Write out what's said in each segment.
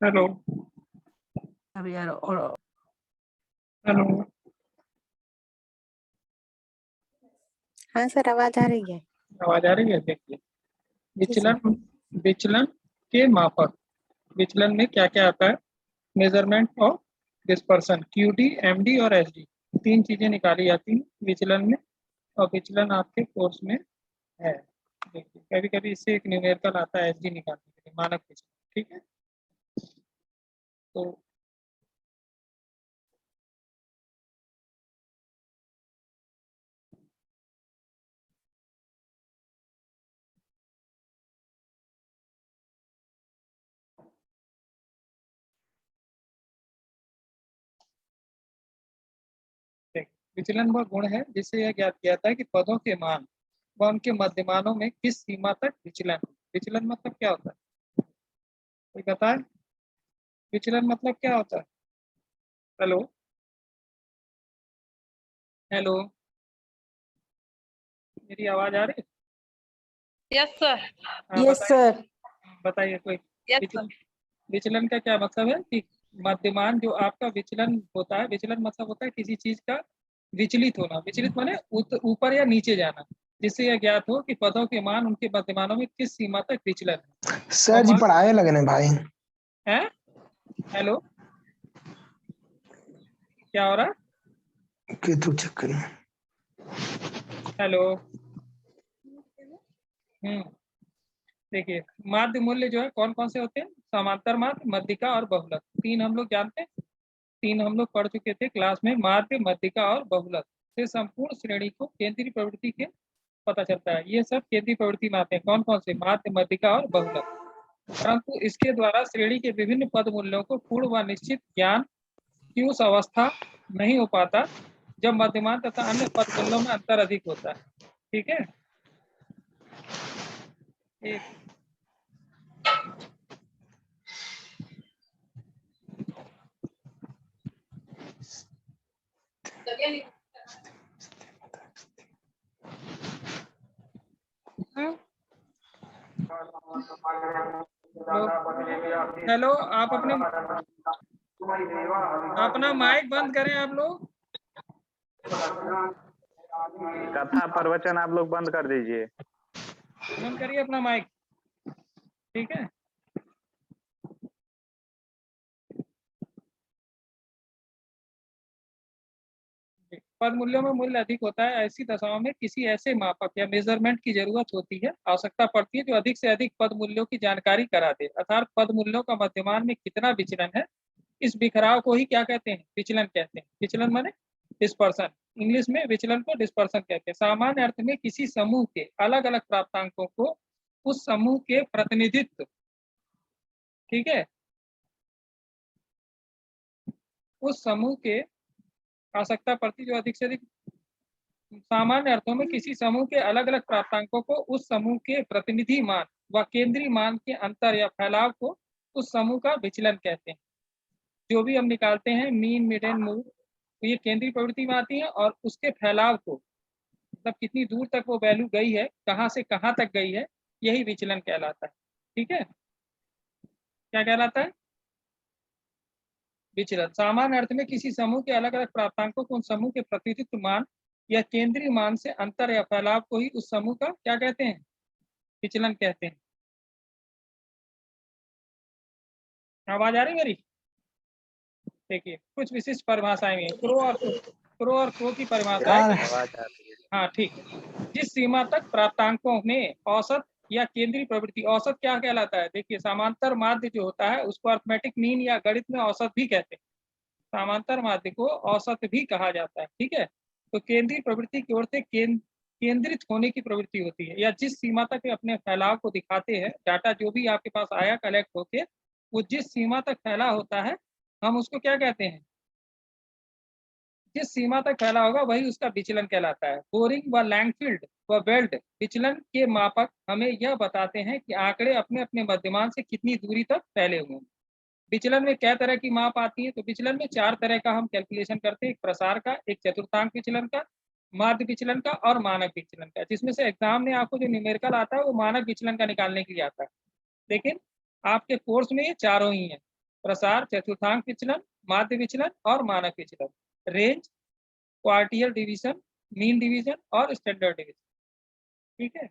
Hello. अब यार और हेलो। हाँ सर, आवाज आ रही है। आवाज आ रही है? देखिए, जी सर। विचलन विचलन के मापक। विचलन में क्या क्या आता है? Measurement of dispersion, QD, MD और एसडी। तीन चीजें निकाली जाती हैं विचलन में, और विचलन आपके कोर्स में है। देखिए, कभी कभी इससे एक न्यूमेरिकल आता है एसडी निकालने के लिए, मानक विचलन। ठीक है, तो देखिए, विचलन वह गुण है जिससे यह ज्ञात किया जाता है कि पदों के मान व उनके मध्यमानों में किस सीमा तक विचलन है। विचलन मतलब क्या होता है, कोई बताए? विचलन मतलब क्या होता है? हेलो। हेलो, मेरी आवाज आ रही है? Yes sir. हाँ, यस बताइए। सर। बताइए कोई। यस विचलन सर। विचलन का क्या मतलब है कि मध्यमान जो आपका विचलन होता है, विचलन मतलब होता है किसी चीज का विचलित होना। विचलित माने ऊपर या नीचे जाना, जिससे यह ज्ञात हो कि पदों के मान उनके मध्यमानों में किस सीमा तक विचलन है। सर जी पढ़ाए लगने भाई। है। हेलो, क्या हो रहा है? केतु चक्कर में। हेलो। देखिए, माध्य मूल्य जो है कौन कौन से होते हैं? समांतर माध्य, मध्यिका और बहुलक। तीन हम लोग जानते हैं, तीन हम लोग पढ़ चुके थे क्लास में। माध्य, मध्यिका और बहुलक से संपूर्ण श्रेणी को केंद्रीय प्रवृत्ति के पता चलता है। ये सब केंद्रीय प्रवृत्ति में आते हैं। कौन कौन से? माध्य, मध्यिका और बहुलक। परंतु इसके द्वारा श्रेणी के विभिन्न पद मूल्यों को पूर्ण व निश्चित ज्ञान की उस अवस्था नहीं हो पाता जब मध्यमान तथा अन्य पद मूल्यों में अंतर अधिक होता है। ठीक है, एक हेलो, आप अपना माइक बंद करें आप लोग। कथा प्रवचन आप लोग बंद कर दीजिए। बंद करिए अपना माइक। ठीक है, पद मूल्यों में मूल्य अधिक होता है, ऐसी दशाओं में किसी ऐसे मापक या मेजरमेंट की जरूरत होती है, आवश्यकता पड़ती है, जो अधिक से अधिक पद मूल्यों की जानकारी करा दे। अर्थात पद मूल्यों का मध्यमान में कितना विचलन है, इस बिखराव को ही क्या कहते हैं? विचलन कहते हैं। विचलन माने डिस्पर्सन, इंग्लिश में विचलन को डिस्पर्सन कहते हैं। सामान्य अर्थ में किसी समूह के अलग अलग प्राप्तांकों को उस समूह के प्रतिनिधित्व, ठीक है, उस समूह के आवश्यकता पड़ती जो अधिक से अधिक, सामान्य अर्थों में किसी समूह के अलग अलग प्राप्तांकों को उस समूह के प्रतिनिधि मान व केंद्रीय मान के अंतर या फैलाव को उस समूह का विचलन कहते हैं। जो भी हम निकालते हैं मीन, मीडियन, मूव, तो ये केंद्रीय प्रवृत्ति में आती है, और उसके फैलाव को, मतलब कितनी दूर तक वो वैल्यू गई है, कहाँ से कहाँ तक गई है, यही विचलन कहलाता है। ठीक है, क्या कहलाता है? विचलन। सामान्य अर्थ में किसी समूह के अलग अलग प्राप्तांकों को उन समूह के प्रतिनिधित्व मान या केंद्रीय मान से अंतर या फैलाव को ही उस समूह का क्या कहते हैं? विचलन कहते हैं। आवाज आ रही मेरी? देखिए, कुछ विशिष्ट परिभाषाएं हैं। क्रो और क्रो की परिभाषा है। हाँ, ठीक है। जिस सीमा तक प्राप्तांकों में औसत या केंद्रीय प्रवृत्ति, औसत क्या कहलाता है? देखिए, समांतर माध्य जो होता है उसको अर्थमेटिक मीन या गणित में औसत भी कहते हैं। समांतर माध्य को औसत भी कहा जाता है। ठीक है, तो केंद्रीय प्रवृत्ति की ओर से केंद्रित होने की प्रवृत्ति होती है, या जिस सीमा तक अपने फैलाव को दिखाते हैं। डाटा जो भी आपके पास आया कलेक्ट होके, वो जिस सीमा तक फैला होता है, हम उसको क्या कहते हैं? जिस सीमा तक फैला होगा वही उसका विचलन कहलाता है। बोरिंग व लैंगफील्ड व वेल्ड विचलन के मापक हमें यह बताते हैं कि आंकड़े अपने अपने मध्यमान से कितनी दूरी तक फैले हुए हैं। विचलन में क्या तरह की माप आती है? तो विचलन में चार तरह का हम कैलकुलेशन करते हैं। एक प्रसार का, एक चतुर्थांक विचलन का, माध्य विचलन का और मानक विचलन का। जिसमें से एग्जाम में आपको जो न्यूमेरिकल आता है वो मानक विचलन का निकालने के लिए आता है, लेकिन आपके कोर्स में ये चारों ही है। प्रसार, चतुर्थांक विचलन, माध्य विचलन और मानक विचलन, रेंज, क्वार्टियल डिवीजन, मीन डिवीजन और स्टैंडर्ड डिवीजन। ठीक है,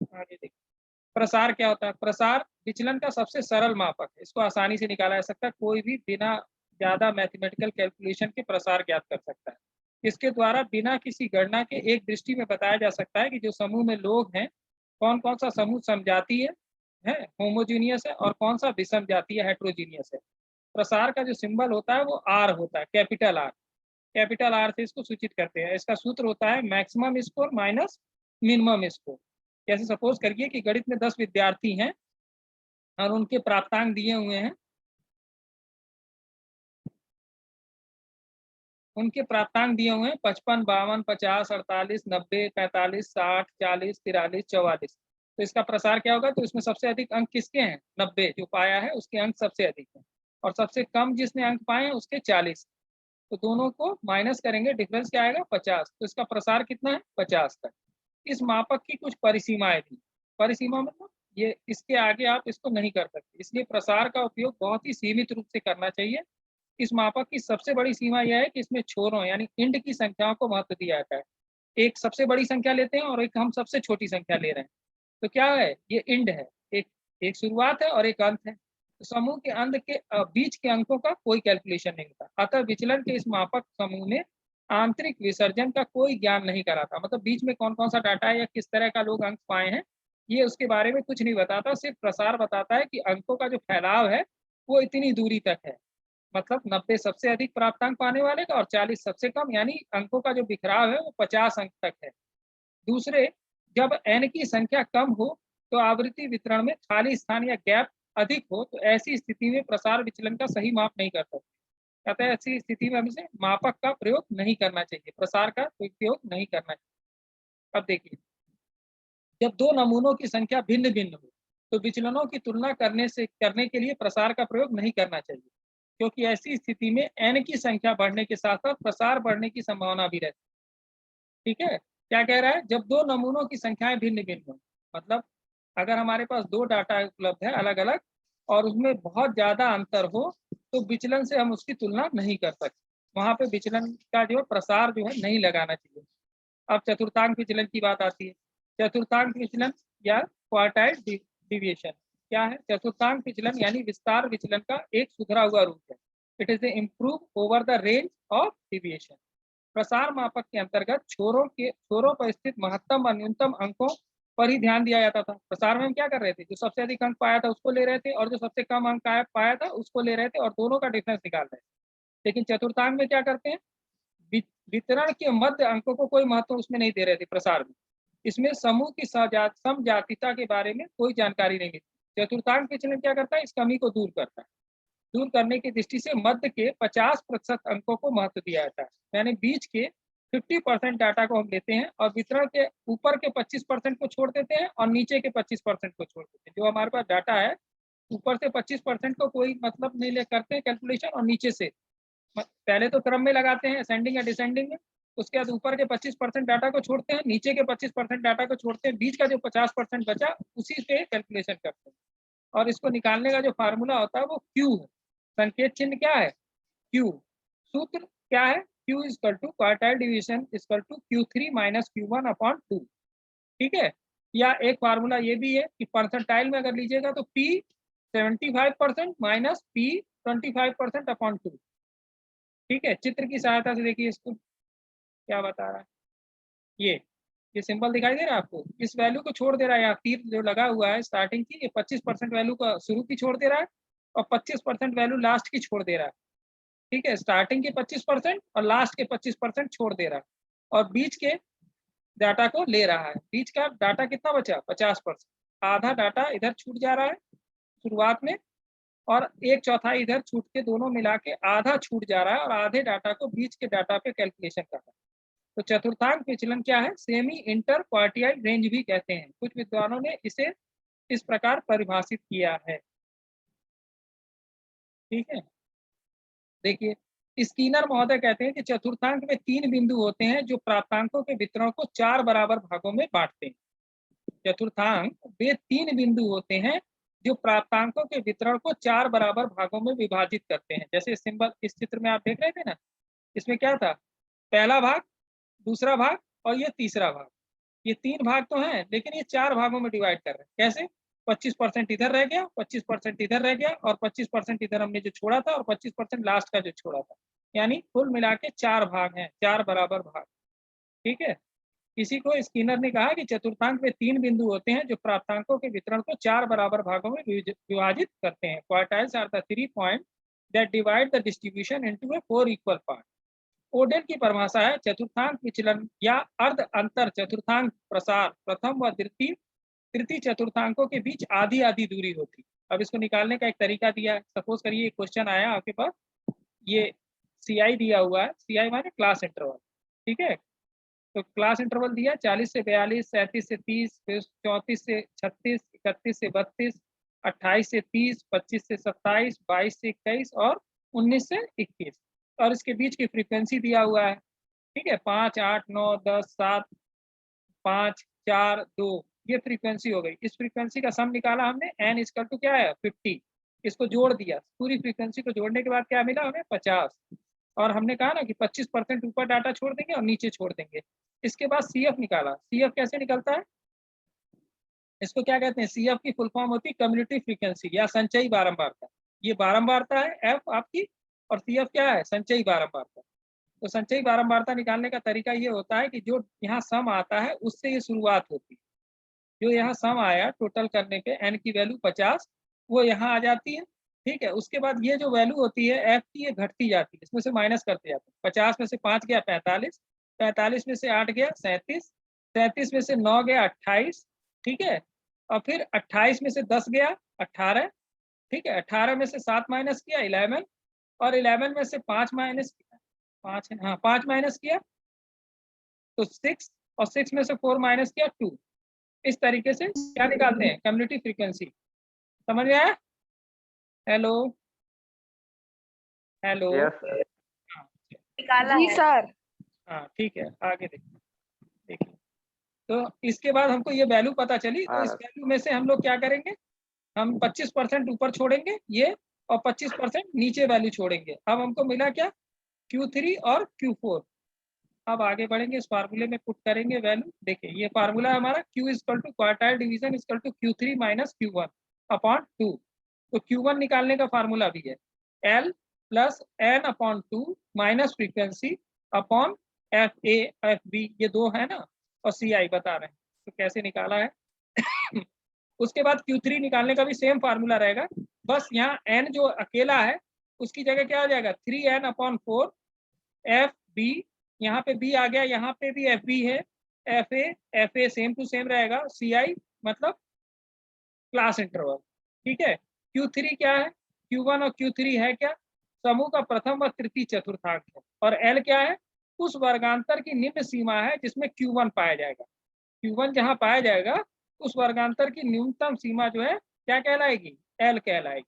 आगे देखिए प्रसार क्या होता है। प्रसार विचलन का सबसे सरल मापक है, इसको आसानी से निकाला जा सकता है, कोई भी बिना ज्यादा मैथमेटिकल कैलकुलेशन के प्रसार ज्ञात कर सकता है। इसके द्वारा बिना किसी गणना के एक दृष्टि में बताया जा सकता है कि जो समूह में लोग हैं, कौन कौन सा समूह समजातीय है, होमोजीनियस है, और कौन सा विषम जातीय हेट्रोजीनियस है। प्रसार का जो सिंबल होता है वो आर होता है, कैपिटल आर। कैपिटल आर से इसको सूचित करते हैं। इसका सूत्र होता है maximum score minus minimum score. जैसे सपोज करिए कि गणित में 10 विद्यार्थी हैं और उनके प्राप्तांक दिए हुए हैं, उनके प्राप्तांक दिए हुए हैं 55, 52, 50, 48, 90, 45, 60, 40, 43, 44। तो इसका प्रसार क्या होगा, तो इसमें सबसे अधिक अंक किसके हैं, 90 जो पाया है उसके अंक सबसे अधिक हैं, और सबसे कम जिसने अंक पाए हैं उसके 40। तो दोनों को माइनस करेंगे, डिफरेंस क्या आएगा, 50। तो इसका प्रसार कितना है, 50 तक। इस मापक की कुछ परिसीमाएं थी। परिसीमा मतलब ये, इसके आगे आप इसको नहीं कर सकते, इसलिए प्रसार का उपयोग बहुत ही सीमित रूप से करना चाहिए। इस मापक की सबसे बड़ी सीमा यह है कि इसमें छोरों यानी इंड की संख्याओं को महत्व दिया जाता है। एक सबसे बड़ी संख्या लेते हैं और एक हम सबसे छोटी संख्या ले रहे हैं, तो क्या है, ये इंड है, एक शुरुआत है और एक अंत है। तो समूह के अंत के बीच के अंकों का कोई कैलकुलेशन नहीं होता। अतः विचलन के इस मापक समूह में आंतरिक विसर्जन का कोई ज्ञान नहीं कराता, मतलब बीच में कौन कौन सा डाटा है या किस तरह का लोग अंक पाए हैं, ये उसके बारे में कुछ नहीं बताता। सिर्फ प्रसार बताता है कि अंकों का जो फैलाव है वो इतनी दूरी तक है, मतलब 90 सबसे अधिक प्राप्तांक पाने वाले का और 40 सबसे कम, यानी अंकों का जो बिखराव है वो 50 अंक तक है। दूसरे, जब n की संख्या कम हो तो आवृत्ति वितरण में खाली स्थान या गैप अधिक हो, तो ऐसी स्थिति में प्रसार विचलन का सही माप नहीं कर सकते। कहते हैं ऐसी स्थिति में हमें मापक का प्रयोग नहीं करना चाहिए, प्रसार का उपयोग नहीं करना चाहिए। अब देखिए, जब दो नमूनों की संख्या भिन्न भिन्न हो तो विचलनों की तुलना करने के लिए प्रसार का प्रयोग नहीं करना चाहिए, क्योंकि ऐसी स्थिति में n की संख्या बढ़ने के साथ साथ प्रसार बढ़ने की संभावना भी रहती है। ठीक है, क्या कह रहा है, जब दो नमूनों की संख्याएं भिन्न भिन्न हो, मतलब अगर हमारे पास दो डाटा उपलब्ध है अलग अलग और उसमें बहुत ज्यादा अंतर हो, तो विचलन से हम उसकी तुलना नहीं कर सकते, वहां पे विचलन का जो प्रसार जो है नहीं लगाना चाहिए। अब चतुर्थांक विचलन की बात आती है। चतुर्थांक विचलन या क्वार्टाइल डिविएशन क्या है। चतुर्थांक विचलन यानी विस्तार विचलन का एक सुधरा हुआ रूप है। It is improve over the range of deviation. प्रसार मापक के अंतर्गत छोरों पर स्थित महत्तम और न्यूनतम अंकों पर ही ध्यान दिया जाता था। प्रसार में हम क्या कर रहे थे, जो सबसे अधिक अंक पाया था उसको ले रहे थे और जो सबसे कम अंक पाया था उसको ले रहे थे और दोनों का डिफरेंस निकाल रहे थे। लेकिन चतुर्थांक में क्या करते हैं, वितरण के मध्य अंकों को कोई महत्व उसमें नहीं दे रहे थे प्रसार में। इसमें समूह की समजातीयता के बारे में कोई जानकारी नहीं मिलती। चतुर्थांक विचलन क्या करता है, इस कमी को दूर करता है। दूर करने की दृष्टि से मध्य के 50% अंकों को महत्व दिया जाता है, यानी बीच के 50% डाटा को हम लेते हैं और वितरण के ऊपर के 25% को छोड़ देते हैं और नीचे के 25% को छोड़ देते हैं। जो हमारे पास डाटा है ऊपर से 25% को कोई मतलब नहीं ले करते हैं कैलकुलेशन, और नीचे से पहले तो क्रम में लगाते हैं असेंडिंग या डिसेंडिंग में, उसके बाद ऊपर के 25% डाटा को छोड़ते हैं, नीचे के 25% डाटा को छोड़ते हैं, बीच का जो 50% बचा उसी पे कैलकुलेशन करते हैं। और इसको निकालने का जो फार्मूला होता है वो क्यू है। संकेत चिन्ह क्या है, क्यू। सूत्र क्या है, Q equal to quartile division equal to Q3 minus Q1/2। ठीक है, या एक फार्मूला ये भी है कि परसेंटाइल में अगर लीजिएगा तो P 75% माइनस P 25%/2। ठीक है, चित्र की सहायता से देखिए इसको क्या बता रहा है। ये सिंबल दिखाई दे रहा है आपको, इस वैल्यू को छोड़ दे रहा है, यहाँ तीर जो लगा हुआ है स्टार्टिंग की, ये 25% वैल्यू का शुरू की छोड़ दे रहा है और 25% वैल्यू लास्ट की छोड़ दे रहा है। ठीक है, स्टार्टिंग के 25% और लास्ट के 25% छोड़ दे रहा है और बीच के डाटा को ले रहा है। बीच का डाटा कितना बचा, 50%। आधा डाटा इधर छूट जा रहा है शुरुआत में और 1/4 इधर छूट के, दोनों मिला के आधा छूट जा रहा है और आधे डाटा को बीच के डाटा पे कैलकुलेशन कर रहा है। तो चतुर्थांक विचलन क्या है, सेमी इंटर क्वार्टियल रेंज भी कहते हैं। कुछ विद्वानों ने इसे इस प्रकार परिभाषित किया है। ठीक है, देखिए स्कीनर महोदय कहते हैं कि चतुर्थांक में 3 बिंदु होते हैं जो प्राप्तांकों के वितरण को 4 बराबर भागों में बांटते हैं। चतुर्थांक वे 3 बिंदु होते हैं जो प्राप्तांकों के वितरण को 4 बराबर भागों में विभाजित करते हैं। जैसे सिंबल इस चित्र में आप देख रहे थे ना, इसमें क्या था, पहला भाग, दूसरा भाग और ये तीसरा भाग। ये 3 भाग तो हैं, लेकिन ये 4 भागों में डिवाइड कर रहे हैं। कैसे? 25% इधर रह गया, 25% इधर रह गया और 25% इधर हमने जो छोड़ा था और 25% लास्ट का जो छोड़ा था। यानी कुल मिला के 4 भाग हैं, 4 बराबर भाग। ठीक है। इसी को स्किनर ने कहा कि चतुर्थांक में 3 बिंदु होते हैं जो प्राप्तांकों के वितरण को 4 बराबर भागों में विभाजित करते हैं। Quartiles are the 3 point that divide the distribution into a 4 equal part. Odell की परिभाषा है चतुर्थांक विचलन या अर्ध अंतर चतुर्थांक प्रसार प्रथम व तृतीय चतुर्थांकों के बीच आधी आधी दूरी होती। अब इसको निकालने का एक तरीका दिया है। सपोज करिए एक क्वेश्चन आया आपके पास, ये CI दिया हुआ है, CI माने क्लास इंटरवल। ठीक है, तो क्लास इंटरवल दिया 40 से 42, 37 से 30, 34 से 36, 31 से 32, 28 से 30, 25 से 27, 22 से 21 और 19 से 21। और इसके बीच की फ्रीक्वेंसी दिया हुआ है। ठीक है, 5, 8, 9, 10, 7, 5, 4, 2, ये फ्रीक्वेंसी हो गई। इस फ्रीक्वेंसी का सम निकाला हमने, n इक्वल टू क्या है 50। इसको जोड़ दिया, पूरी फ्रीक्वेंसी को जोड़ने के बाद क्या मिला हमें 50। और हमने कहा ना कि 25% ऊपर डाटा छोड़ देंगे और नीचे छोड़ देंगे। इसके बाद CF निकाला। CF कैसे निकलता है, इसको क्या कहते हैं, CF की फुल फॉर्म होती है कम्युनिटी फ्रीक्वेंसी या संचयी बारंबारता। ये बारंबारता है F आपकी, और CF क्या है, संचयी बारंबारता। तो संचयी बारंबारता निकालने का तरीका ये होता है कि जो यहाँ सम आता है उससे ये शुरुआत होती है। जो यहाँ सम आया टोटल करने पे n की वैल्यू 50, वो यहाँ आ जाती है। ठीक है, उसके बाद ये जो वैल्यू होती है F की, ये घटती जाती है, इसमें से माइनस करते जाते हैं। 50 में से 5 गया 45, 45 में से 8 गया 37, 37 में से 9 गया 28। ठीक है, और फिर 28 में से 10 गया 18। ठीक है, 18 में से 7 माइनस किया 11, और 11 में से 5 माइनस किया, 5 हाँ 5 माइनस किया तो 6, और 6 में से 4 माइनस किया 2। इस तरीके से क्या निकालते हैं, कम्युनिटी फ्रीक्वेंसी। समझ में आया? Hello hello. यस जी सर। हाँ ठीक है, आगे देखिए। तो इसके बाद हमको ये वैल्यू पता चली, तो इस वैल्यू में से हम लोग क्या करेंगे, हम 25% ऊपर छोड़ेंगे ये, और 25% नीचे वैल्यू छोड़ेंगे। अब हमको मिला क्या, Q3 और Q4। अब आगे बढ़ेंगे, इस फार्मूले में पुट करेंगे वैल्यू। देखिए ये फार्मूला हमारा Q equal to quartile division equal to Q3 minus Q1 upon 2। तो Q1 निकालने का फार्मूला भी है L plus n upon 2 minus frequency upon FA FB, ये 2 है ना, और CI बता रहे हैं। तो कैसे निकाला है उसके बाद Q3 निकालने का भी सेम फार्मूला रहेगा, बस यहाँ n जो अकेला है उसकी जगह क्या आ जाएगा 3n अपॉन 4 FB, यहाँ पे B आ गया, यहाँ पे भी FB है, FA सेम टू सेम रहेगा, CI मतलब क्लास इंटरवल। ठीक है, Q3 क्या है, Q1 और Q3 है क्या, समूह का प्रथम व तृतीय चतुर्थांक है। और L क्या है, उस वर्गांतर की निम्न सीमा है जिसमें Q1 पाया जाएगा। Q1 जहां पाया जाएगा उस वर्गांतर की न्यूनतम सीमा जो है क्या कहलाएगी, L कहलाएगी।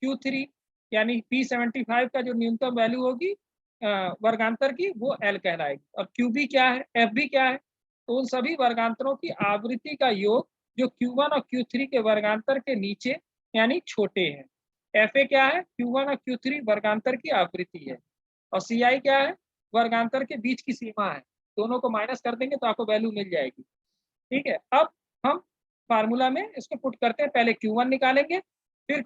Q3 यानी P75 का जो न्यूनतम वैल्यू होगी वर्गांतर की, वो L कहलाएगी। और QB क्या है, FB क्या है, तो उन सभी वर्गांतरों की आवृत्ति का योग जो Q1 और Q3 के वर्गांतर के नीचे यानी छोटे हैं। FA क्या है, Q1 और Q3 वर्गांतर की आवृत्ति है। और CI क्या है, वर्गांतर के बीच की सीमा है। दोनों को माइनस कर देंगे तो आपको वैल्यू मिल जाएगी। ठीक है, अब हम फार्मूला में इसको पुट करते हैं। पहले Q1 निकालेंगे, फिर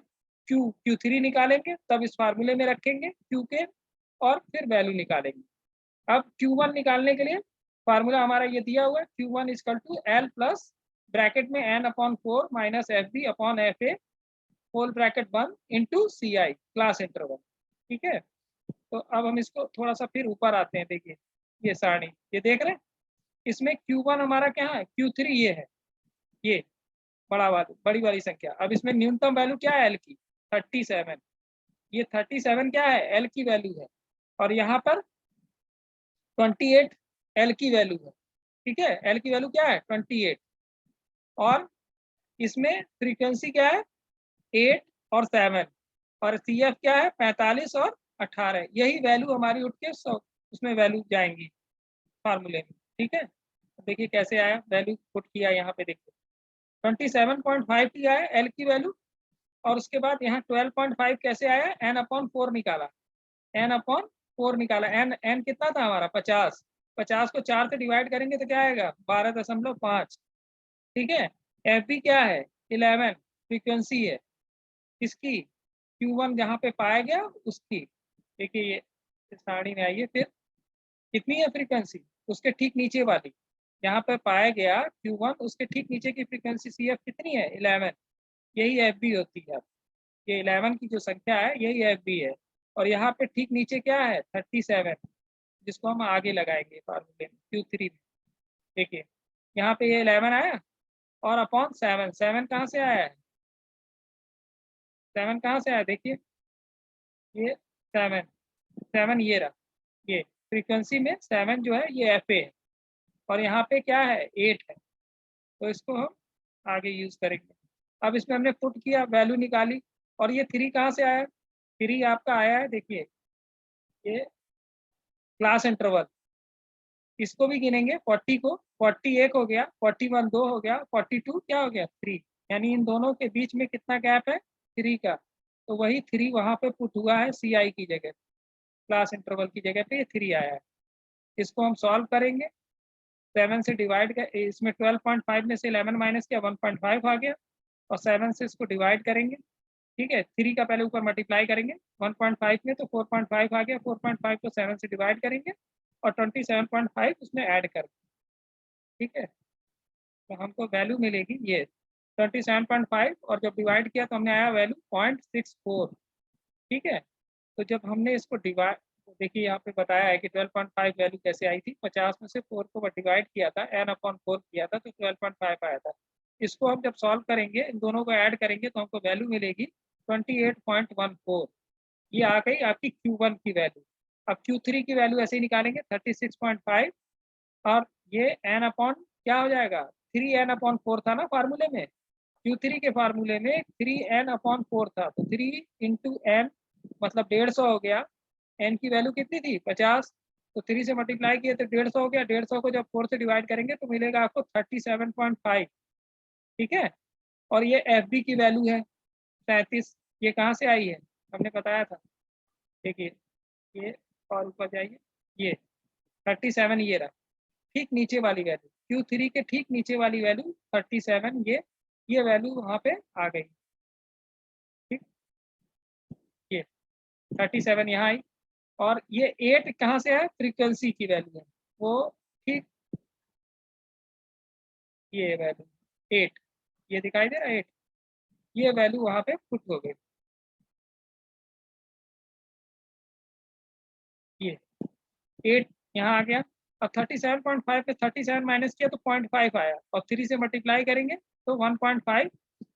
Q3 निकालेंगे, तब इस फार्मूले में रखेंगे Q के, और फिर वैल्यू निकालेंगे। अब Q1 निकालने के लिए फार्मूला हमारा ये दिया हुआ है, Q1 equal to L plus bracket में n upon 4 minus FB upon FA whole bracket 1 into CI class interval. ठीक है, तो अब हम इसको थोड़ा सा फिर ऊपर आते हैं। देखिए ये सारणी, ये देख रहे हैं, इसमें Q1 हमारा क्या है, Q3 ये है, ये बड़ी वाली संख्या। अब इसमें न्यूनतम वैल्यू क्या है L की, 37। ये 37 क्या है, L की वैल्यू है, और यहाँ पर 28 L की वैल्यू है। ठीक है, L की वैल्यू क्या है 28, और इसमें फ्रीक्वेंसी क्या है 8 और 7, और CF क्या है 45 और 18। यही वैल्यू हमारी उठ के उसमें वैल्यू जाएंगी फार्मूले में। ठीक है, देखिए कैसे आया, वैल्यू पुट किया यहाँ पे, देखिए 27.5 आया L की वैल्यू, और उसके बाद यहाँ 12.5 कैसे आया, n/4 निकाला, n/4 निकाला। n कितना था हमारा 50, 50 को 4 से डिवाइड करेंगे तो क्या आएगा 12.5। ठीक है। FB क्या है 11, फ्रीक्वेंसी है किसकी, Q1 जहाँ पे पाया गया उसकी। देखिए ये साड़ी में आइए, फिर कितनी है फ्रीक्वेंसी, उसके ठीक नीचे वाली यहाँ पे पाया गया Q1, उसके ठीक नीचे की फ्रीक्वेंसी CF कितनी है 11, यही FB होती है। ये 11 की जो संख्या है यही FB है। और यहाँ पे ठीक नीचे क्या है 37, जिसको हम आगे लगाएंगे फार्मूले में Q3 में। देखिए यहाँ पे ये 11 आया और अपॉन 7, 7 कहाँ से आया है, 7 कहाँ से आया, देखिए ये 7 ये रहा, ये फ्रीक्वेंसी में 7 जो है ये FA है, और यहाँ पे क्या है 8 है, तो इसको हम आगे यूज करेंगे। अब इसमें हमने पुट किया, वैल्यू निकाली, और ये 3 कहाँ से आया, 3 आपका आया है, देखिए ये क्लास इंटरवल, इसको भी गिनेंगे 40 को, 40 1 हो गया, 41 2 हो गया, 42 क्या हो गया 3, यानी इन दोनों के बीच में कितना गैप है 3 का, तो वही 3 वहाँ पे पुट हुआ है CI की जगह, क्लास इंटरवल की जगह पे ये 3 आया है। इसको हम सॉल्व करेंगे, 7 से डिवाइड कर, इसमें 12.5 में से 11 माइनस किया 1.5 आ गया, और 7 से इसको डिवाइड करेंगे। ठीक है, 3 का पहले ऊपर मल्टीप्लाई करेंगे 1.5 में, तो 4.5 आ गया, 4.5 को 7 से डिवाइड करेंगे और 27.5 उसमें ऐड करेंगे। ठीक है, तो हमको वैल्यू मिलेगी ये 27.5, और जब डिवाइड किया तो हमने आया वैल्यू 0.64। ठीक है, तो जब हमने इसको डिवाइड, देखिए यहाँ पे बताया है कि 12.5 वैल्यू कैसे आई थी, 50 में से 4 को डिवाइड किया था, n/4 किया था, तो 12.5 आया था। इसको हम जब सॉल्व करेंगे, इन दोनों को ऐड करेंगे तो हमको वैल्यू मिलेगी 28.14। ये आ गई आपकी Q1 की वैल्यू। अब Q3 की वैल्यू ऐसे ही निकालेंगे 36.5, और ये n/ क्या हो जाएगा 3n/4 था ना फार्मूले में, Q3 के फार्मूले में 3n/4 था, तो 3 × n मतलब 150 हो गया। n की वैल्यू कितनी थी 50, तो 3 से मल्टीप्लाई किए तो 150 हो गया, 150 को जब 4 से डिवाइड करेंगे तो मिलेगा आपको 37.5। ठीक है, और ये FB की वैल्यू है 37, ये कहाँ से आई है हमने बताया था, देखिए ये और ऊपर जाइए, ये 37 ये रहा, ठीक नीचे वाली वैल्यू Q3 के ठीक नीचे वाली वैल्यू 37, ये वैल्यू वहाँ पे आ गई। ठीक, ये 37 यहाँ आई, और ये 8 कहाँ से है फ्रीक्वेंसी की वैल्यू है वो, ठीक ये वैल्यू 8, ये दिखाई दे रहा है 8, ये वैल्यू वहाँ पे पुट हो गई, ये 8 यहाँ आ गया। अब 37.5 पे 37 माइनस किया तो 0.5 आया, और 3 से मल्टीप्लाई करेंगे तो 1.5,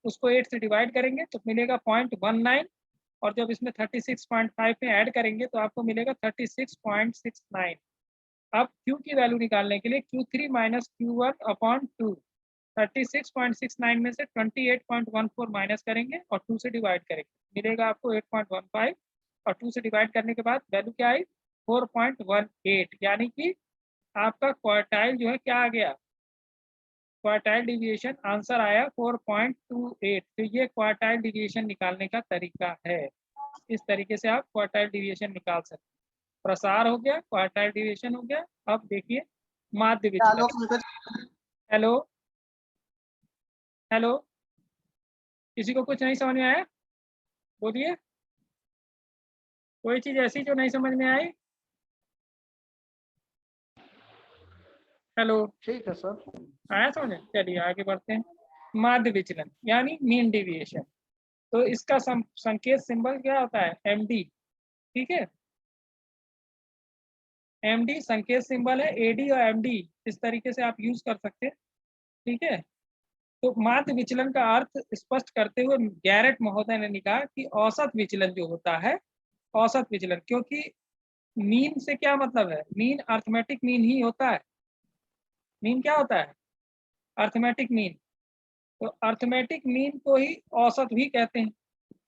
उसको 8 से डिवाइड करेंगे तो मिलेगा 0.19, और जब इसमें 36.5 में ऐड करेंगे तो आपको मिलेगा 36.69। अब Q की वैल्यू निकालने के लिए Q3 माइनस Q1/2, 36.69 में से 28.14 माइनस करेंगे और 2 से डिवाइड करेंगे, मिलेगा आपको 8.15, और 2 से डिवाइड करने के बाद वैल्यू क्या आई 4.18, यानी कि आपका क्वार्टाइल जो है क्या आ गया, क्वार्टाइल डिविएशन आंसर आया 4.28। तो ये क्वार्टाइल डिविएशन निकालने का तरीका है, इस तरीके से आप क्वार्टाइल डिविएशन निकाल सकते हैं। प्रसार हो गया, क्वार्टाइल डिविएशन हो गया। अब देखिए माध्य विचलन। हेलो हेलो, किसी को कुछ नहीं समझ में आया, बोलिए, कोई चीज ऐसी जो नहीं समझ में आई। हेलो, ठीक है सर, आया समझ, चलिए आगे बढ़ते हैं। माध्य विचलन यानी मीन डिविएशन, तो इसका संकेत सिंबल क्या होता है MD। ठीक है, MD संकेत सिंबल है, AD और MD इस तरीके से आप यूज कर सकते हैं। ठीक है, तो माध्य विचलन का अर्थ स्पष्ट करते हुए गैरेट महोदय ने कहा कि औसत विचलन जो होता है, औसत विचलन, क्योंकि मीन से क्या मतलब है, मीन अर्थमेटिक मीन ही होता है। मीन क्या होता है अर्थमेटिक मीन, तो अर्थमेटिक मीन को ही औसत भी कहते हैं।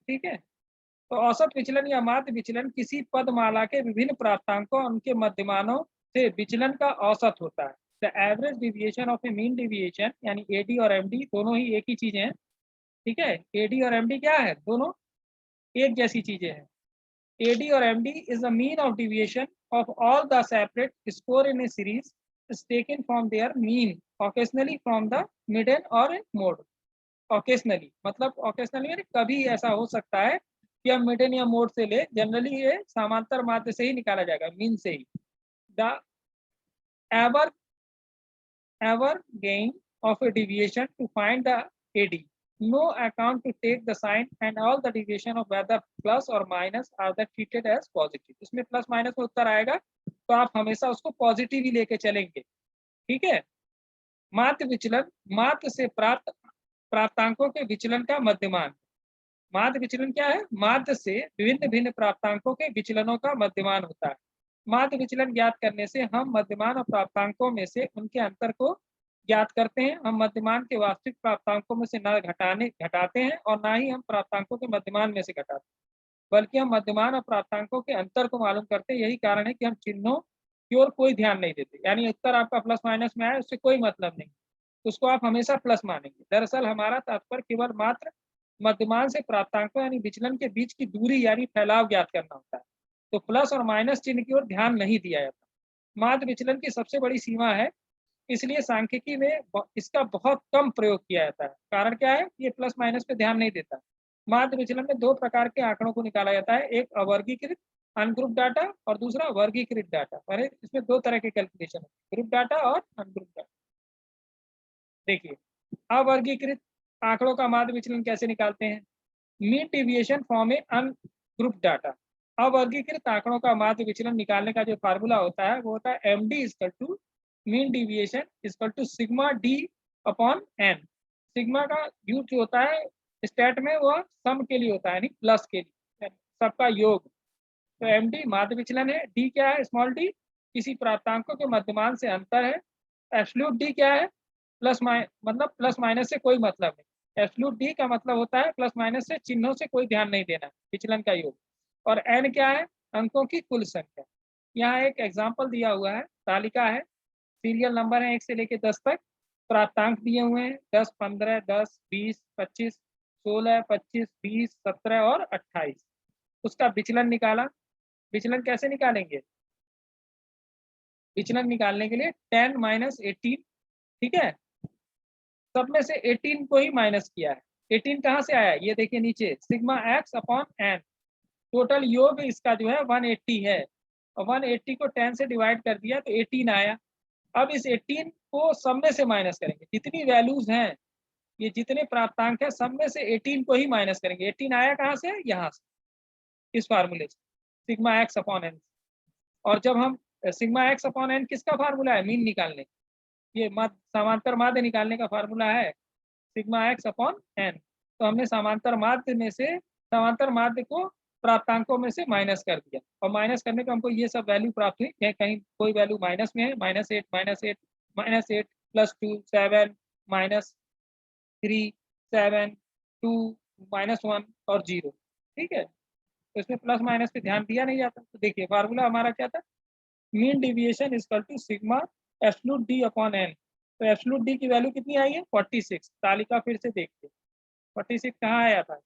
ठीक है, तो औसत विचलन या माध्य विचलन किसी पदमाला के विभिन्न प्राप्तांकों और उनके मध्यमानों से विचलन का औसत होता है। The average deviation of A mean deviation, यानी AD और MD दोनों ही एक ही चीज हैं, ठीक है, एडी और एमडी क्या है, दोनों एक जैसी चीजें हैं। एडी और MD is the mean of deviation of all the separate score in a series is taken from there mean occasionally from the median और मोड। ऑकेजनली मतलब ऑकेजनली यानी कभी ऐसा हो सकता है कि हम मिडन या मोड से ले, जनरली ये समांतर माध्य से ही निकाला जाएगा, मीन से ही। The ever gain of a deviation to find the AD. No account to take the sign and all the deviation of whether plus or minus are the treated as positive. इसमें plus minus में उत्तर आएगा तो आप हमेशा उसको positive ही लेके चलेंगे। ठीक है, माध्य विचलन माध्य से प्राप्त प्राप्तांकों के विचलन का मध्यमान। माध्य विचलन क्या है, माध्य से विभिन्न भिन्न प्राप्तांकों के विचलनों का मध्यमान होता है। माध्य विचलन ज्ञात करने से हम मध्यमान और प्राप्तांकों में से उनके अंतर को ज्ञात करते हैं। हम मध्यमान के वास्तविक प्राप्तांकों में से न घटाते हैं और ना ही हम प्राप्तांकों के मध्यमान में से घटाते हैं, बल्कि हम मध्यमान और प्राप्तांकों के अंतर को मालूम करते हैं। यही कारण है कि हम चिन्हों की ओर कोई ध्यान नहीं देते, यानी उत्तर आपका प्लस माइनस में आए उससे कोई मतलब नहीं, उसको आप हमेशा प्लस मानेंगे। दरअसल हमारा तात्पर्य केवल मात्र मध्यमान से प्राप्तांकों यानी विचलन के बीच की दूरी यानी फैलाव ज्ञात करना होता है, तो प्लस और माइनस चिन्ह की ओर ध्यान नहीं दिया जाता। माध्य विचलन की सबसे बड़ी सीमा है, इसलिए सांख्यिकी में इसका बहुत कम प्रयोग किया जाता है। कारण क्या है, ये प्लस माइनस पे ध्यान नहीं देता। माध्य विचलन में दो प्रकार के आंकड़ों को निकाला जाता है, एक अवर्गीकृत अनग्रुप डाटा और दूसरा वर्गीकृत डाटा। अरे इसमें दो तरह के कैलकुलेशन है, ग्रुप डाटा और अनग्रुप डाटा। देखिए, अवर्गीकृत आंकड़ों का माध्य विचलन कैसे निकालते हैं, mean deviation from A ungroup data. अवर्गीकृत आंकड़ों का माध्य विचलन निकालने का जो फार्मूला होता है वो होता है MD equal to mean deviation equal to sigma D upon N. सिग्मा का यूज जो होता है स्टैट में वो सम के लिए होता है, यानी प्लस के लिए, सबका योग। तो एमडी माध्य विचलन है, डी क्या है, स्मॉल डी किसी प्राप्तांकों के मध्यमान से अंतर है। एब्सोल्यूट डी क्या है, मतलब प्लस माइनस से कोई मतलब नहीं। एब्सोल्यूट डी का मतलब होता है प्लस माइनस से चिन्हों से कोई ध्यान नहीं देना, विचलन का योग। और एन क्या है, अंकों की कुल संख्या। यहाँ एक एग्जाम्पल दिया हुआ है, तालिका है, सीरियल नंबर है 1 से लेकर 10 तक, प्राप्तांक दिए हुए हैं 10, 15, 10, 20, 25, 16, 25, 20, 17 और 28। उसका विचलन निकाला। विचलन कैसे निकालेंगे, विचलन निकालने के लिए 10 माइनस 18, ठीक है, सब में से 18 को ही माइनस किया है। 18 कहाँ से आया, ये देखिए नीचे, sigma X upon N. Total योग इसका जो है 180 है, और 180 को 10 से डिवाइड कर दिया तो 18 आया। अब इस 18 को सब में से माइनस करेंगे, जितनी वैल्यूज हैं, ये जितने प्राप्तांक है सब में से 18 को ही माइनस करेंगे। 18 आया कहाँ से, यहाँ से, इस फार्मूले से, सिग्मा एक्स अपॉन एन। और जब हम सिग्मा एक्स अपॉन एन किसका फार्मूला है, मीन निकालने, ये समांतर माध्य निकालने का फार्मूला है सिग्मा एक्स अपॉन एन। तो हमने समांतर माध्य में से समांतर माध्य को प्राप्तांकों में से माइनस कर दिया, और माइनस करने पे हमको ये सब वैल्यू प्राप्त हुई। कहीं कोई वैल्यू माइनस में है, -8, -8, -8 +2 7 -3 7 2 -1 और 0, ठीक है। तो इसमें प्लस माइनस पे ध्यान दिया नहीं जाता। तो देखिए फार्मूला हमारा क्या था, mean deviation equal to sigma absolute D upon N. तो एब्सोल्यूट डी की वैल्यू कितनी आई है, 46। तालिका फिर से देखते, 46 कहाँ आया था,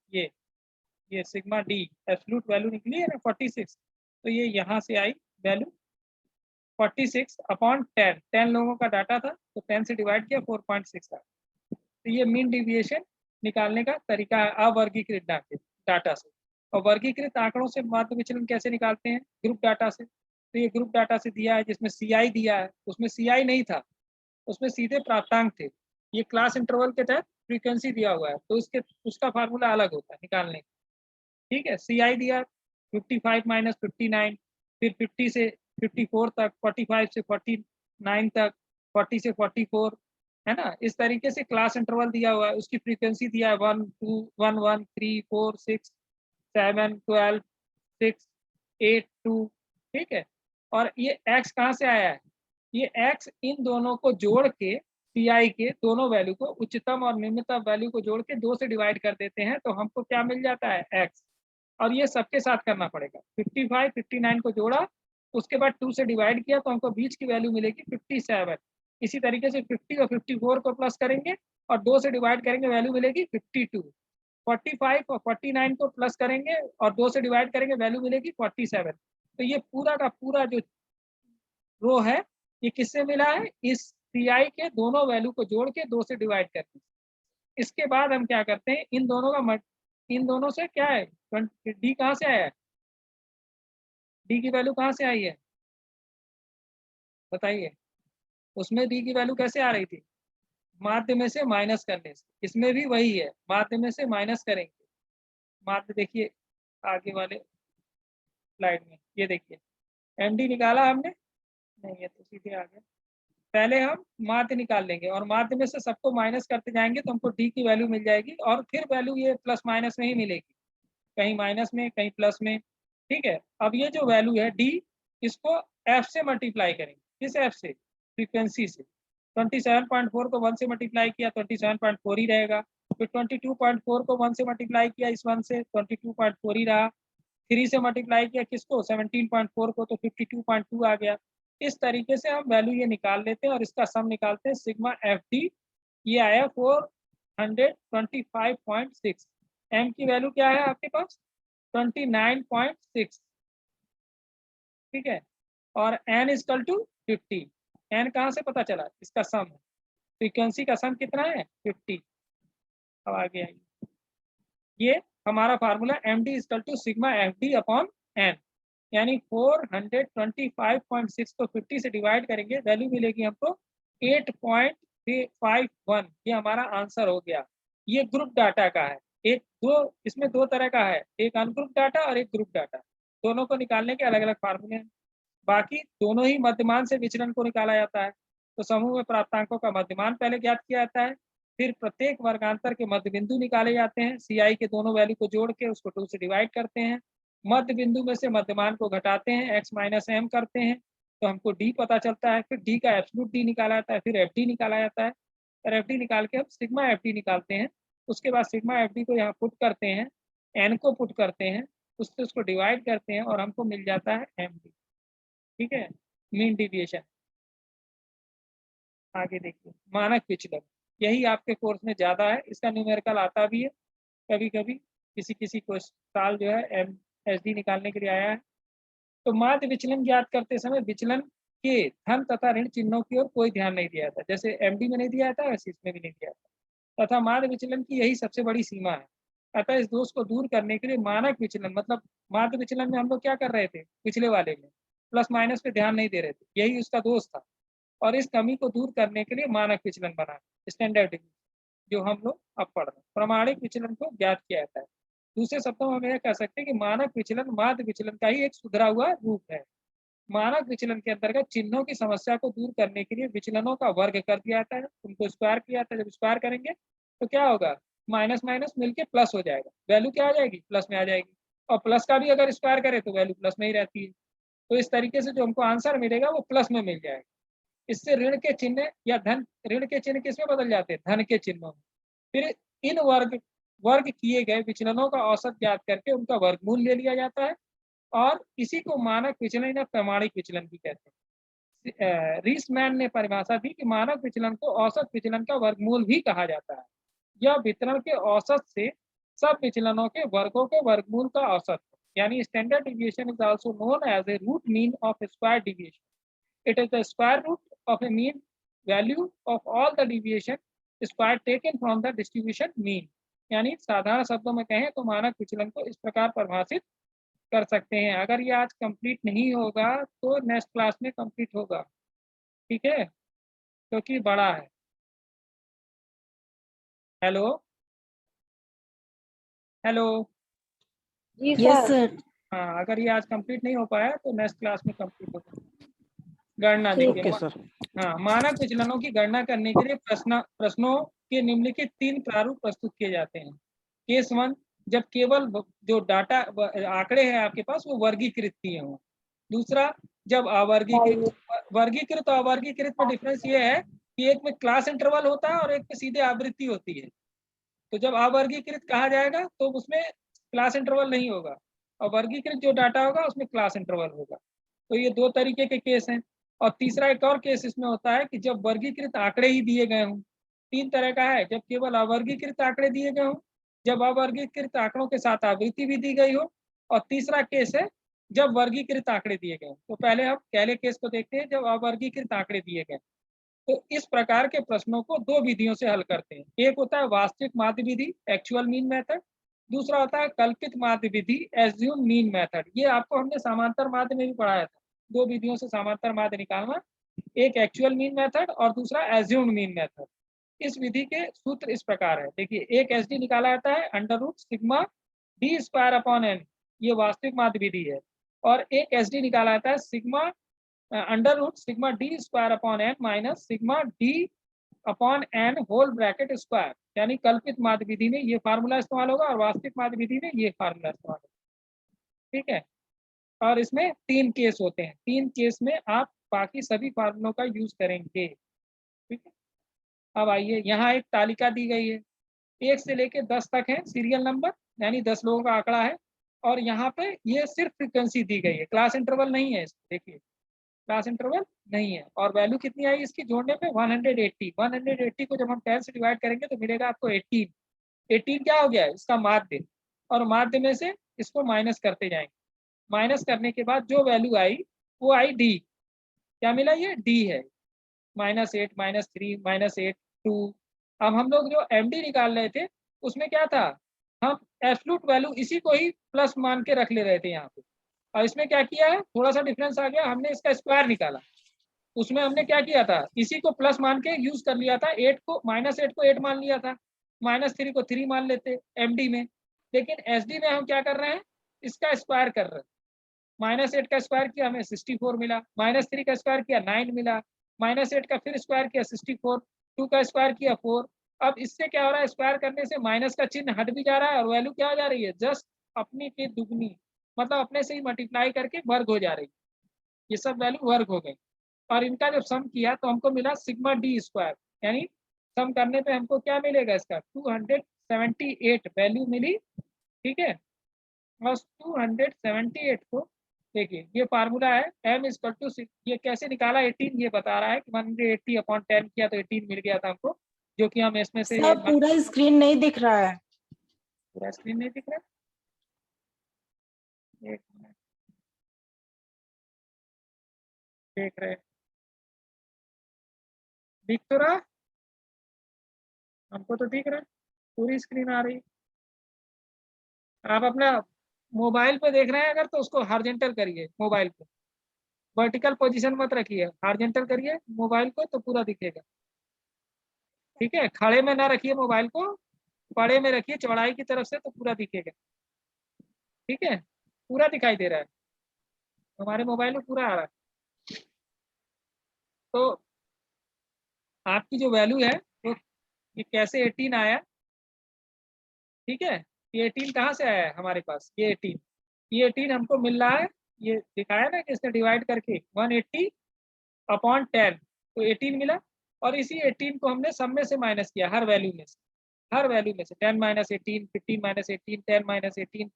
ये सिग्मा डी एब्सोल्यूट वैल्यू निकली है ना 46, तो ये यहाँ से आई वैल्यू 46 अपॉन 10। 10 लोगों का डाटा था तो 10 से डिवाइड किया 4.6 था। तो ये मीन डिविएशन निकालने का तरीका है अवर्गीकृत डाटा से। और वर्गीकृत आंकड़ों से माध्य विचलन कैसे निकालते हैं, ग्रुप डाटा से। तो ये ग्रुप डाटा से दिया है, जिसमें CI दिया है, उसमें CI नहीं था, उसमें सीधे प्राप्तांक थे। ये क्लास इंटरवल के तहत फ्रीक्वेंसी दिया हुआ है, तो उसका फार्मूला अलग होता है निकालने का, ठीक है। CI दिया 55 - 59, फिर 50 से 54 तक, 45 से 49 तक, 40 से 44, है ना। इस तरीके से क्लास इंटरवल दिया हुआ है, उसकी फ्रीक्वेंसी दिया है 1 2 1 1 3 4 6 7 12 6 8 2, ठीक है। और ये x कहाँ से आया है, ये x इन दोनों को जोड़ के CI के दोनों वैल्यू को, उच्चतम और निम्नतम वैल्यू को जोड़ के 2 से डिवाइड कर देते हैं, तो हमको क्या मिल जाता है, x। और ये सबके साथ करना पड़ेगा, 55 59 को जोड़ा, उसके बाद 2 से डिवाइड किया तो हमको बीच की वैल्यू मिलेगी 57। इसी तरीके से 50 और 54 को प्लस करेंगे और 2 से डिवाइड करेंगे, वैल्यू मिलेगी 52। 45 और 49 को प्लस करेंगे और 2 से डिवाइड करेंगे, वैल्यू मिलेगी 47। तो ये पूरा का पूरा जो रो है ये किससे मिला है? इस CI के दोनों वैल्यू को जोड़ के 2 से डिवाइड करके। इसके बाद हम क्या करते हैं, इन दोनों से क्या है, डी कहाँ से आया है? डी की वैल्यू कहाँ से आई है बताइए? उसमें डी की वैल्यू कैसे आ रही थी? माध्य में से माइनस करने से। इसमें भी वही है, माध्य में से माइनस करेंगे। माध्य देखिए आगे वाले स्लाइड में, ये देखिए MD निकाला हमने, नहीं ये तो सीधे आ गया। पहले हम माध्य निकाल लेंगे और माध्य में से सबको माइनस करते जाएंगे तो हमको डी की वैल्यू मिल जाएगी, और फिर वैल्यू ये प्लस माइनस में ही मिलेगी, कहीं माइनस में कहीं प्लस में। ठीक है, अब ये जो वैल्यू है डी, इसको एफ से मल्टीप्लाई करेंगे। किस एफ से? फ्रीक्वेंसी से। 27.4 को 1 से मल्टीप्लाई किया 27.4 ही रहेगा, फिर 22.4 को 1 से मल्टीप्लाई किया इस 1 से 22.4 ही रहा, 3 से मल्टीप्लाई किया किसको? 17.4 को, तो 52.2 आ गया। इस तरीके से हम वैल्यू ये निकाल लेते हैं और इसका सम निकालते हैं सिग्मा एफ डी, ये आया 425.6। एम की वैल्यू क्या है आपके पास? 29.6। ठीक है, और एन इजकल टू 50। एन कहाँ से पता चला? इसका सम है, फ्रीक्वेंसी का सम कितना है? 50। अब आगे आइए, ये हमारा formula M D equal to sigma F D upon N, यानी 425.6 को 50 से डिवाइड करेंगे, वैल्यू मिलेगी हमको 8.51। ये हमारा आंसर हो गया। ये ग्रुप डाटा का है, इसमें दो तरह का है, एक अनग्रुप डाटा और एक ग्रुप डाटा। दोनों को निकालने के अलग अलग फार्मूले हैं। बाकी दोनों ही मध्यमान से विचलन को निकाला जाता है। तो समूह में प्राप्तांकों का मध्यमान पहले ज्ञात किया जाता है, फिर प्रत्येक वर्गांतर के मध्य बिंदु निकाले जाते हैं, CI के दोनों वैल्यू को जोड़ के उसको 2 से डिवाइड करते हैं, मध्य बिंदु में से मध्यमान को घटाते हैं, x माइनस m करते हैं तो हमको d पता चलता है, फिर d का एब्सोल्यूट d निकाला जाता है, फिर FD निकाला जाता है, और FD निकाल के हम सिग्मा FD निकालते हैं। उसके बाद सिग्मा FD को यहाँ पुट करते हैं, n को पुट करते हैं, उससे उसको डिवाइड करते हैं और हमको मिल जाता है MD। ठीक है, मीन डिविएशन। आगे देखिए मानक विचलन, यही आपके कोर्स में ज्यादा है, इसका न्यूमेरिकल आता भी है कभी कभी, किसी को साल जो है MSD निकालने के लिए आया है। तो माध्य विचलन ज्ञात करते समय विचलन के धन तथा ऋण चिन्हों की ओर कोई ध्यान नहीं दिया था, जैसे MD में नहीं दिया था वैसे इसमें भी नहीं दिया था, तथा माध्य विचलन की यही सबसे बड़ी सीमा है। अतः इस दोष को दूर करने के लिए मानक विचलन, मतलब माध्य विचलन में हम लोग क्या कर रहे थे पिछले वाले में, प्लस माइनस पे ध्यान नहीं दे रहे थे, यही उसका दोष था। और इस कमी को दूर करने के लिए मानक विचलन बना, स्टैंडर्ड डिवीजन, जो हम लोग अब पढ़ रहे हैं। प्रमाणिक विचलन को ज्ञात किया जाता है। दूसरे शब्दों में हम यह कह सकते हैं कि मानक विचलन माध्य विचलन का ही एक सुधरा हुआ रूप है। मानक विचलन के अंतर्गत चिन्हों की समस्या को दूर करने के लिए विचलनों का वर्ग कर दिया जाता है, उनको स्क्वायर किया जाता है। जब स्क्वायर करेंगे तो क्या होगा, माइनस माइनस मिलके प्लस हो जाएगा, वैल्यू क्या आ जाएगी, प्लस में आ जाएगी, और प्लस का भी अगर स्क्वायर करें तो वैल्यू प्लस में ही रहती है। तो इस तरीके से जो हमको आंसर मिलेगा वो प्लस में मिल जाएगा। इससे ऋण के चिन्ह या धन, ऋण के चिन्ह किसमें बदल जाते हैं, धन के चिन्हों में। फिर इन वर्ग किए गए विचलनों का औसत ज्ञात करके उनका वर्गमूल ले लिया जाता है, और इसी को मानक विचलन या प्रमाणिक विचलन भी कहते हैं। रीसमैन ने परिभाषा दी कि मानक विचलन को औसत विचलन का वर्गमूल भी कहा जाता है। यह वितरण के औसत से सब विचलनों के वर्गों के वर्गमूल का औसत, यानी standard deviation is also known as a root mean of square deviation. It is the square root of a mean value of all the deviation square taken from the distribution mean। यानी साधारण शब्दों में कहें तो मानक विचलन को इस प्रकार परिभाषित कर सकते हैं। अगर ये आज कंप्लीट नहीं होगा तो नेक्स्ट क्लास में कंप्लीट होगा, ठीक है, क्योंकि बड़ा है। Hello hello, yes sir. हाँ, अगर ये आज कंप्लीट नहीं हो पाया तो नेक्स्ट क्लास में कंप्लीट होगा। गणना देखिए, ओके सर। हाँ, मानक विचलनों की गणना करने के लिए प्रश्नों के निम्नलिखित 3 प्रारूप प्रस्तुत किए जाते हैं। केस 1, जब केवल जो डाटा आंकड़े हैं आपके पास वो वर्गीकृत किए हों। दूसरा, जब वर्गीकृत और अवर्गीकृत में डिफरेंस ये है कि एक में क्लास इंटरवल होता है और एक में सीधे आवृत्ति होती है। तो जब अवर्गीकृत कहा जाएगा तो उसमें क्लास इंटरवल नहीं होगा, और वर्गीकृत जो डाटा होगा उसमें क्लास इंटरवल होगा। तो ये 2 तरीके के केस हैं। और तीसरा एक और केस इसमें होता है कि जब वर्गीकृत आंकड़े ही दिए गए हों। 3 तरह का है, जब केवल अवर्गीकृत आंकड़े दिए गए हों, जब अवर्गीकृत आंकड़ों के साथ आवृत्ति भी दी गई हो, और तीसरा केस है जब वर्गीकृत आंकड़े दिए गए। तो पहले हम पहले केस को देखते हैं, जब अवर्गीकृत आंकड़े दिए गए। तो इस प्रकार के प्रश्नों को दो विधियों से हल करते हैं। एक होता है वास्तविक माध्य विधि, एक्चुअल मीन मेथड। दूसरा होता है कल्पित माध्य विधि, एज्यूम मीन मेथड। ये आपको हमने समांतर माध्य में भी पढ़ाया था। दो विधियों से समांतर माध्य निकालना, एक एक्चुअल मीन मेथड और दूसरा एज्यूम मीन मेथड। इस विधि के सूत्र इस प्रकार है, देखिए, एक एसडी निकाला जाता है under root sigma D square upon N, ये वास्तविक माध्य विधि है। और एक एसडी निकाला जाता है sigma under root sigma D square upon N minus sigma D upon N whole bracket square, यानी कल्पित माध्य विधि में ये फार्मूला इस्तेमाल होगा और वास्तविक माध्य विधि में ये फार्मूला इस्तेमाल होगा। ठीक है, और इसमें 3 केस होते हैं। 3 केस में आप बाकी सभी फार्मूलों का यूज करेंगे। ठीक है, अब आइए, यहाँ एक तालिका दी गई है, 1 से लेके 10 तक है सीरियल नंबर, यानी 10 लोगों का आंकड़ा है। और यहाँ पे ये सिर्फ फ्रीक्वेंसी दी गई है, क्लास इंटरवल नहीं है। देखिए, क्लास इंटरवल नहीं है। और वैल्यू कितनी आई इसकी जोड़ने पे 180। 180 को जब हम 10 से डिवाइड करेंगे तो मिलेगा आपको 18। 18 क्या हो गया है? इसका माध्य, और माध्य में से इसको माइनस करते जाएंगे। माइनस करने के बाद जो वैल्यू आई वो आई डी। क्या मिला? ये डी है, -8, -3, -8, 2। अब हम लोग जो एमडी निकाल रहे थे उसमें क्या था, हम एब्सोल्यूट वैल्यू इसी को ही प्लस मान के रख ले रहे थे यहाँ पे। और इसमें क्या किया है, थोड़ा सा डिफरेंस आ गया, हमने इसका स्क्वायर निकाला। उसमें हमने क्या किया था, इसी को प्लस मान के यूज कर लिया था। 8 को -8 को 8 मान लिया था, -3 को 3 मान लेते एमडी में। लेकिन एसडी में हम क्या कर रहे हैं, इसका स्क्वायर कर रहे हैं। -8 का स्क्वायर किया हमें 64 मिला, -3 का स्क्वायर किया 9 मिला, -8 का फिर स्क्वायर किया 64, 2 का स्क्वायर किया 4। अब इससे क्या हो रहा है, स्क्वायर करने से माइनस का चिन्ह हट भी जा रहा है और वैल्यू क्या हो जा रही है, जस्ट अपनी की दुगनी, मतलब अपने से ही मल्टीप्लाई करके वर्ग हो जा रही है। ये सब वैल्यू वर्ग हो गई। और इनका जब सम किया तो हमको मिला सिग्मा डी स्क्वायर, यानी सम करने पे हमको क्या मिलेगा, इसका 278 वैल्यू मिली। ठीक है, और 278 को देखिए, ये फार्मूला है m इक्वल टू, ये कैसे निकाला 18, ये बता रहा है कि 180 अपॉन 10 किया तो 18 मिल गया था हमको, जो कि हम इसमें से सब पूरा स्क्रीन नहीं दिख रहा है। पूरा स्क्रीन नहीं दिख रहा है, एक मिनट देख रहे हैं, दिख तो रहा, हमको तो दिख रहा है, पूरी स्क्रीन आ रही है। आप अपना मोबाइल पे देख रहे हैं अगर, तो उसको हॉरिजॉन्टल करिए, मोबाइल पे वर्टिकल पोजीशन मत रखिए, हॉरिजॉन्टल करिए मोबाइल को तो पूरा दिखेगा। ठीक है, खड़े में ना रखिए मोबाइल को, पड़े में रखिए चौड़ाई की तरफ से, तो पूरा दिखेगा। ठीक है, पूरा दिखाई दे रहा है, हमारे मोबाइल में पूरा आ रहा है। तो आपकी जो वैल्यू है वो, ये कैसे 18 आया। ठीक है, ये 18 कहाँ से आया है हमारे पास, ये 18 हमको मिल रहा है, ये दिखाया ना कि इसने डिवाइड करके 180 अपॉन 10, तो 18 मिला। और इसी 18 को हमने सब में से माइनस किया, हर वैल्यू में से, हर वैल्यू में से 10 - 18, 15 - 18, 10 - 18,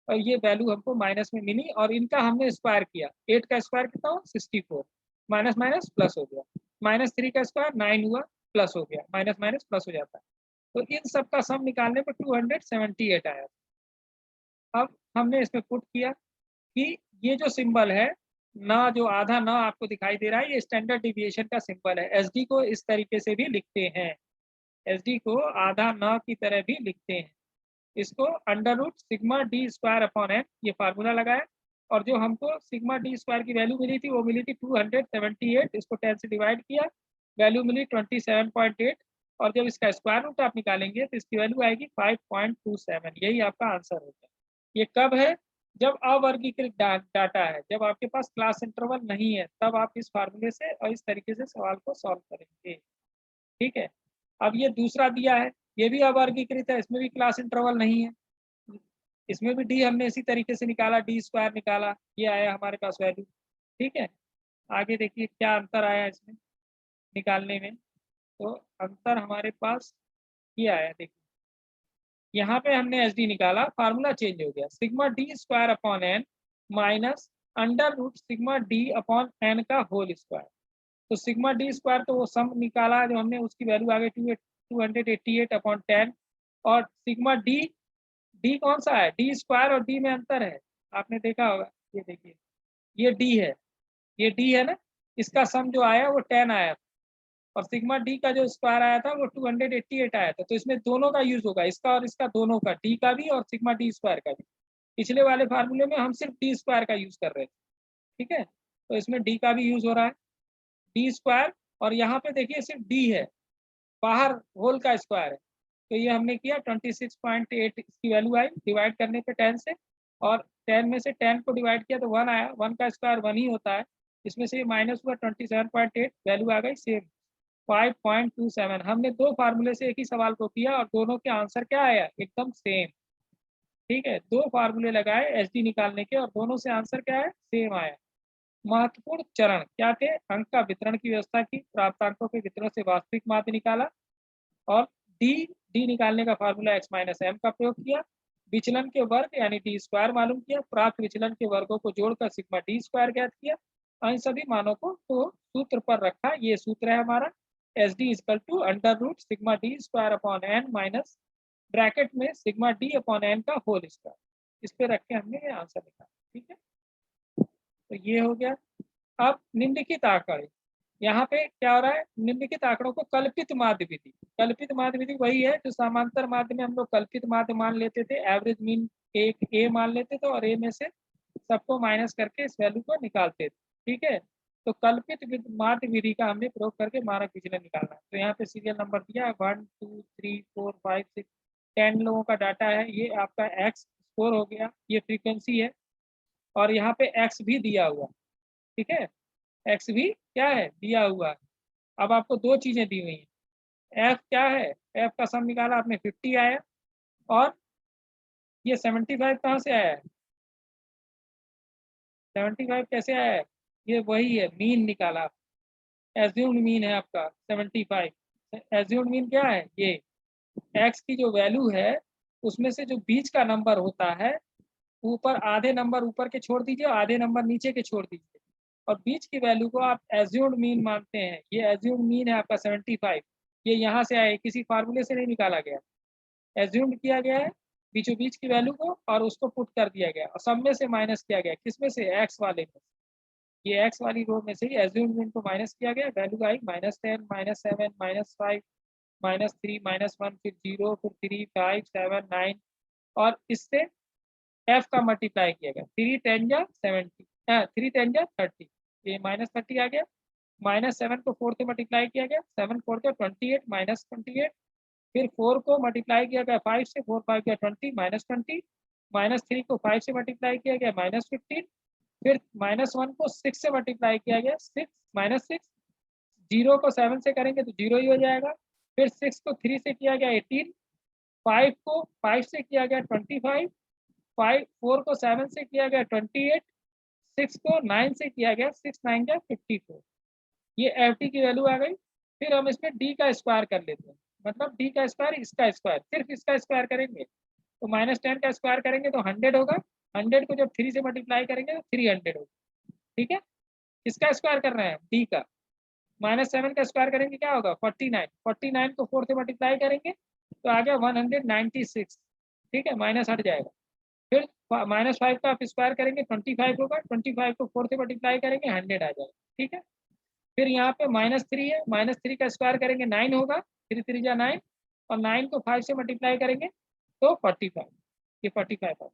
और ये वैल्यू हमको माइनस में मिली। और इनका हमने स्क्वायर किया, 8 का स्क्वायर कितना हुआ 64, माइनस माइनस प्लस हो गया, -3 का स्क्वायर 9 हुआ, प्लस हो गया, माइनस माइनस प्लस हो जाता है। तो इन सब का सम निकालने पर 278 आया। अब हमने इसमें पुट किया कि ये जो सिंबल है ना, जो आधा ना आपको दिखाई दे रहा है, ये स्टैंडर्ड डिविएशन का सिंबल है। एसडी को इस तरीके से भी लिखते हैं, एसडी को आधा ना की तरह भी लिखते हैं। इसको under root sigma D square upon N, ये फार्मूला लगाया। और जो हमको सिग्मा डी स्क्वायर की वैल्यू मिली थी वो मिली थी 278, इसको 10 से डिवाइड किया, वैल्यू मिली 27.8। और जब इसका स्क्वायर रूट आप निकालेंगे तो इसकी वैल्यू आएगी 5.27। यही आपका आंसर होगा। ये कब है, जब अवर्गीकृत डाटा है, जब आपके पास क्लास इंटरवल नहीं है, तब आप इस फार्मूले से और इस तरीके से सवाल को सॉल्व करेंगे। ठीक है, अब ये दूसरा दिया है, ये भी अवर्गीकृत है, इसमें भी क्लास इंटरवल नहीं है, इसमें भी डी हमने इसी तरीके से निकाला, डी स्क्वायर निकाला, ये आया हमारे पास वैल्यू। ठीक है, आगे देखिए क्या अंतर आया इसमें निकालने में। तो अंतर हमारे पास ये आया, देखिए यहाँ पे हमने एस डी निकाला, फार्मूला चेंज हो गया, sigma D square upon N minus under root sigma D upon N का होल स्क्वायर। तो सिग्मा डी स्क्वायर तो वो सम निकाला जो हमने, उसकी वैल्यू आ गई 288 अपॉन 10, और सिग्मा डी, डी कौन सा है, डी स्क्वायर और डी में अंतर है, आपने देखा होगा। ये देखिए ये डी है, ये डी है ना, इसका सम जो आया वो 10 आया था, और सिग्मा डी का जो स्क्वायर आया था वो 288 आया था। तो इसमें दोनों का यूज होगा, इसका और इसका, दोनों का, डी का भी और सिग्मा डी स्क्वायर का भी। पिछले वाले फार्मूले में हम सिर्फ डी स्क्वायर का यूज कर रहे थे, ठीक है, तो इसमें डी का भी यूज हो रहा है, डी स्क्वायर, और यहाँ पे देखिए सिर्फ डी है, बाहर होल का स्क्वायर है। तो ये हमने किया 26.8 इसकी वैल्यू आई, डिवाइड करने पे 10 से, और 10 में से 10 को डिवाइड किया तो 1 आया, 1 का स्क्वायर 1 ही होता है, इसमें से माइनस हुआ 27.8, वैल्यू आ गई सेम 5.27। हमने दो फार्मूले से एक ही सवाल को किया और दोनों के आंसर क्या आया, एकदम सेम, ठीक है। दो फार्मूले लगाए एसडी निकालने के और दोनों से आंसर क्या है, सेम आया। महत्वपूर्ण चरण क्या थे, अंक का वितरण की व्यवस्था की, प्राप्तांकों के वितरण से वास्तविक माध्य निकाला, और डी निकालने का फार्मूला x माइनस एम का प्रयोग किया, विचलन के वर्ग यानी डी स्क्वायर मालूम किया, प्राप्त विचलन के वर्गों को जोड़कर सिग्मा डी स्क्वायर ज्ञात किया। इन सभी मानों को तो सूत्र पर रखा, ये सूत्र है हमारा S D equal to under root sigma D square upon N minus bracket में सिग्मा डी अपॉन एन का होल स्क्वायर, इस पे रख के हमने ये आंसर निकाला, ठीक है। तो ये हो गया। अब निम्नलिखित आंकड़े, यहाँ पे क्या हो रहा है, निम्नलिखित आंकड़ों को कल्पित माध्य विधि, कल्पित माध्य विधि वही है जो समांतर माध्य में हम लोग कल्पित माध्य मान लेते थे, एवरेज मीन एक ए मान लेते थे और ए में से सबको माइनस करके इस वैल्यू को निकालते थे, ठीक है। तो कल्पित माध्य विधि का हमने प्रयोग करके मानक विचलन निकालना है। तो यहाँ पे सीरियल नंबर दिया 1 2 3 4 5 6 10 लोगों का डाटा है, ये आपका एक्स स्कोर हो गया, ये फ्रीक्वेंसी है, और यहाँ पे एक्स भी दिया हुआ, ठीक है, एक्स भी क्या है, दिया हुआ है। अब आपको दो चीजें दी हुई हैं, एफ क्या है, एफ का सम निकाला आपने 50 आया, और ये 75 कहाँ से आया है, 75 कैसे आया है, ये वही है, मीन निकाला, एज्यूम्ड मीन है आपका 75। एज्यूम्ड मीन क्या है, ये एक्स की जो वैल्यू है उसमें से जो बीच का नंबर होता है, ऊपर आधे नंबर ऊपर के छोड़ दीजिए, आधे नंबर नीचे के छोड़ दीजिए, और बीच की वैल्यू को आप एज्यूम्ड मीन मानते हैं। ये एज्यूम्ड मीन है आपका 75, ये यहाँ से आए, किसी फार्मूले से नहीं निकाला गया, एज्यूम्ड किया गया है बीचों बीच की वैल्यू को और उसको पुट कर दिया गया, और सब में से माइनस किया गया, किसमें से, एक्स वाले में, ये एक्स वाली रो में से ही एज्यूम्ड मीन को माइनस किया गया, वैल्यू आई -10 -7 -5 -3 -1 फिर 0 फिर 3 5 7 9, और इससे एफ का मल्टीप्लाई किया गया, 3 10 जा 70, 3 10 जा 30, ये -30 आ गया, -7 को 4 से मल्टीप्लाई किया गया, 7 4 का 28 -28, फिर 4 को मल्टीप्लाई किया गया 5 से, 4 5 गया 20 -20, -3 को 5 से मल्टीप्लाई किया गया -15, फिर -1 को 6 से मल्टीप्लाई किया गया 6 -6, 0 को 7 से करेंगे तो 0 ही हो जाएगा, फिर 6 को 3 से किया गया 18, 5 को 5 से किया गया 25, 4 को 7 से किया गया 28, 6 को 9 से किया गया 6 9 जा 54, ये एफ टी की वैल्यू आ गई। फिर हम इसमें डी का स्क्वायर कर लेते हैं, मतलब डी का स्क्वायर, इसका स्क्वायर, सिर्फ इसका स्क्वायर करेंगे तो -10 का स्क्वायर करेंगे तो 100 होगा, 100 को जब 3 से मल्टीप्लाई करेंगे तो 300 होगा, ठीक है। किसका स्क्वायर कर रहे हैं, डी का, -7 का स्क्वायर करेंगे क्या होगा 49, 49 को 4 से मल्टीप्लाई करेंगे तो आ गया 196, ठीक है, माइनस हट जाएगा। फिर -5 का आप स्क्वायर करेंगे 25 होगा, 25 को 4 से मल्टीप्लाई करेंगे 100 आ जाएगा, ठीक है। फिर यहाँ पे -3 है, -3 का स्क्वायर करेंगे 9 होगा, 3 3 जा 9, और 9 को 5 से मल्टीप्लाई करेंगे तो 45, ये 45 होगा।